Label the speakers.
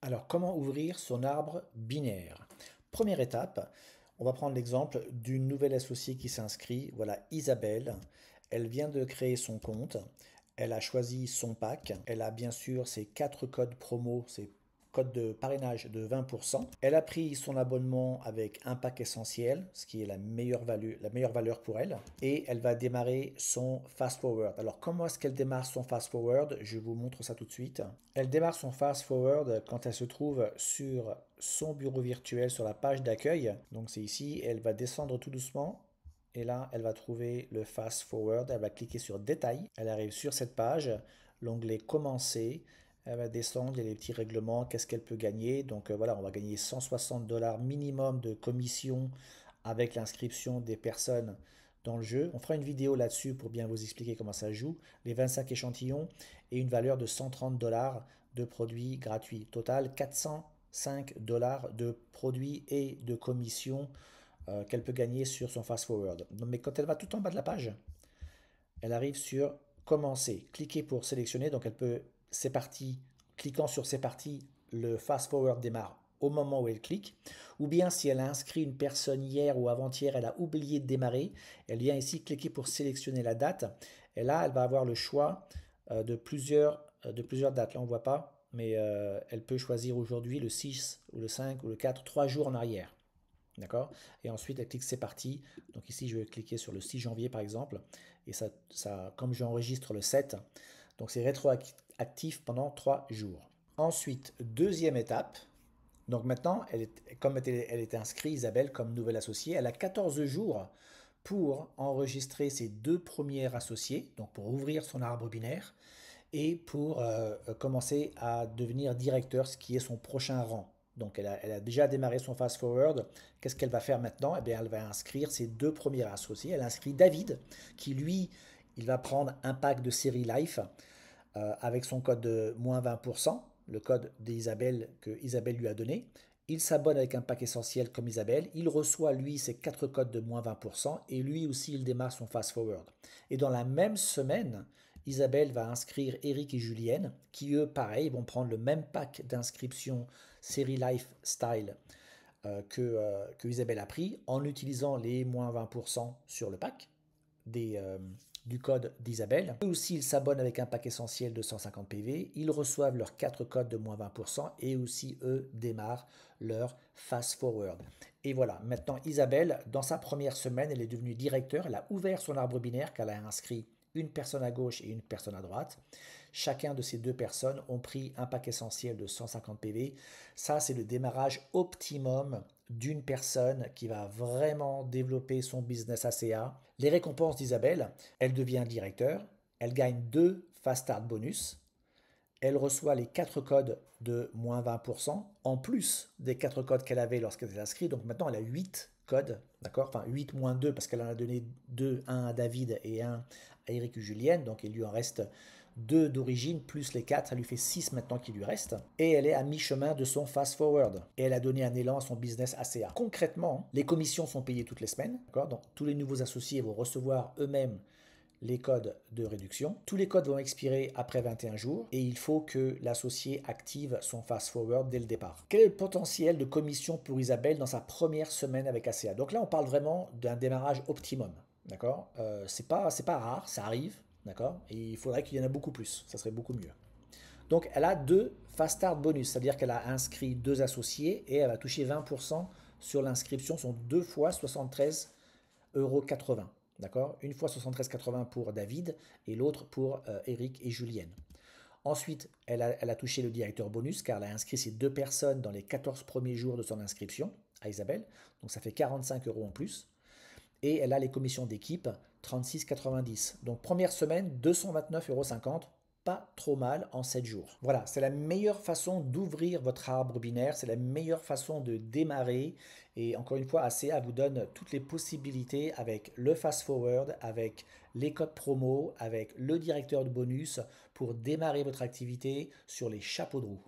Speaker 1: Alors, comment ouvrir son arbre binaire? Première étape, on va prendre l'exemple d'une nouvelle associée qui s'inscrit. Voilà, Isabelle. Elle vient de créer son compte. Elle a choisi son pack. Elle a bien sûr ses 4 codes promo, ses codes de parrainage de 20%. Elle a pris son abonnement avec un pack essentiel, ce qui est la meilleure valeur pour elle. Et elle va démarrer son fast forward. Alors, comment est-ce qu'elle démarre son fast forward? Je vous montre ça tout de suite. Elle démarre son fast forward quand elle se trouve sur son bureau virtuel sur la page d'accueil. Donc c'est ici, elle va descendre tout doucement. Et là, elle va trouver le fast forward. Elle va cliquer sur détails. Elle arrive sur cette page, l'onglet commencer. Elle va descendre, il y a les petits règlements, qu'est-ce qu'elle peut gagner. Donc voilà, on va gagner 160 dollars minimum de commission avec l'inscription des personnes dans le jeu. On fera une vidéo là-dessus pour bien vous expliquer comment ça joue. Les 25 échantillons et une valeur de 130 dollars de produits gratuits. Total 405 dollars de produits et de commissions qu'elle peut gagner sur son fast forward. Mais quand elle va tout en bas de la page, elle arrive sur commencer. Cliquez pour sélectionner. Donc elle peut, c'est parti. Cliquant sur c'est parti, le fast forward démarre au moment où elle clique. Ou bien si elle a inscrit une personne hier ou avant-hier, elle a oublié de démarrer, elle vient ici cliquer pour sélectionner la date. Et là, elle va avoir le choix de plusieurs dates. Là, on ne voit pas, mais elle peut choisir aujourd'hui le 6 ou le 5 ou le 4, 3 jours en arrière. D'accord? Et ensuite, elle clique c'est parti. Donc ici, je vais cliquer sur le 6 janvier par exemple. Et comme j'enregistre le 7, donc c'est rétroactif pendant 3 jours. Ensuite, deuxième étape. Donc maintenant, comme elle est inscrite, Isabelle, comme nouvelle associée, elle a 14 jours pour enregistrer ses 2 premiers associés, donc pour ouvrir son arbre binaire et pour commencer à devenir directeur, ce qui est son prochain rang. Donc elle a déjà démarré son fast forward. Qu'est-ce qu'elle va faire maintenant? Eh bien, elle va inscrire ses 2 premiers associés. Elle inscrit David, qui lui, il va prendre un pack de série Life avec son code de moins 20%, le code d'Isabelle que Isabelle lui a donné. Il s'abonne avec un pack essentiel comme Isabelle. Il reçoit, lui, ses 4 codes de moins 20% et lui aussi, il démarre son fast forward. Et dans la même semaine, Isabelle va inscrire Eric et Julienne, qui eux, pareil, vont prendre le même pack d'inscription série Lifestyle que Isabelle a pris en utilisant les moins 20% sur le pack des, euh, du code d'Isabelle. Eux aussi, ils s'abonnent avec un pack essentiel de 150 PV. Ils reçoivent leurs 4 codes de moins 20% et aussi, eux, démarrent leur fast forward. Et voilà, maintenant, Isabelle, dans sa première semaine, elle est devenue directeur. Elle a ouvert son arbre binaire qu'elle a inscrit une personne à gauche et une personne à droite. Chacun de ces 2 personnes ont pris un pack essentiel de 150 PV. Ça, c'est le démarrage optimum d'une personne qui va vraiment développer son business ACA. Les récompenses d'Isabelle, elle devient directeur, elle gagne 2 Fast Start bonus, elle reçoit les 4 codes de moins 20%, en plus des 4 codes qu'elle avait lorsqu'elle était inscrite. Donc maintenant, elle a 8 codes, d'accord? Enfin, 8 moins 2 parce qu'elle en a donné 2, un à David et un à Eric et Julienne. Donc il lui en reste 2 d'origine, plus les 4, ça lui fait 6 maintenant qui lui reste. Et elle est à mi-chemin de son fast forward. Et elle a donné un élan à son business ACA. Concrètement, les commissions sont payées toutes les semaines, d'accord? Donc tous les nouveaux associés vont recevoir eux-mêmes les codes de réduction. Tous les codes vont expirer après 21 jours et il faut que l'associé active son fast forward dès le départ. Quel est le potentiel de commission pour Isabelle dans sa première semaine avec ACA? Donc là, on parle vraiment d'un démarrage optimum, d'accord? C'est pas rare, ça arrive, d'accord? Et il faudrait qu'il y en ait beaucoup plus, ça serait beaucoup mieux. Donc elle a 2 fast start bonus, c'est-à-dire qu'elle a inscrit 2 associés et elle va toucher 20% sur l'inscription, sont 2 fois 73,80 €. D'accord? Une fois 73,80 pour David et l'autre pour Eric et Julienne. Ensuite, elle a touché le directeur bonus car elle a inscrit ces 2 personnes dans les 14 premiers jours de son inscription à Isabelle. Donc ça fait 45 € en plus. Et elle a les commissions d'équipe 36,90 €. Donc première semaine, 229,50 €. Pas trop mal en 7 jours. Voilà, c'est la meilleure façon d'ouvrir votre arbre binaire, c'est la meilleure façon de démarrer. Et encore une fois, ACA vous donne toutes les possibilités avec le fast forward, avec les codes promo, avec le directeur de bonus pour démarrer votre activité sur les chapeaux de roue.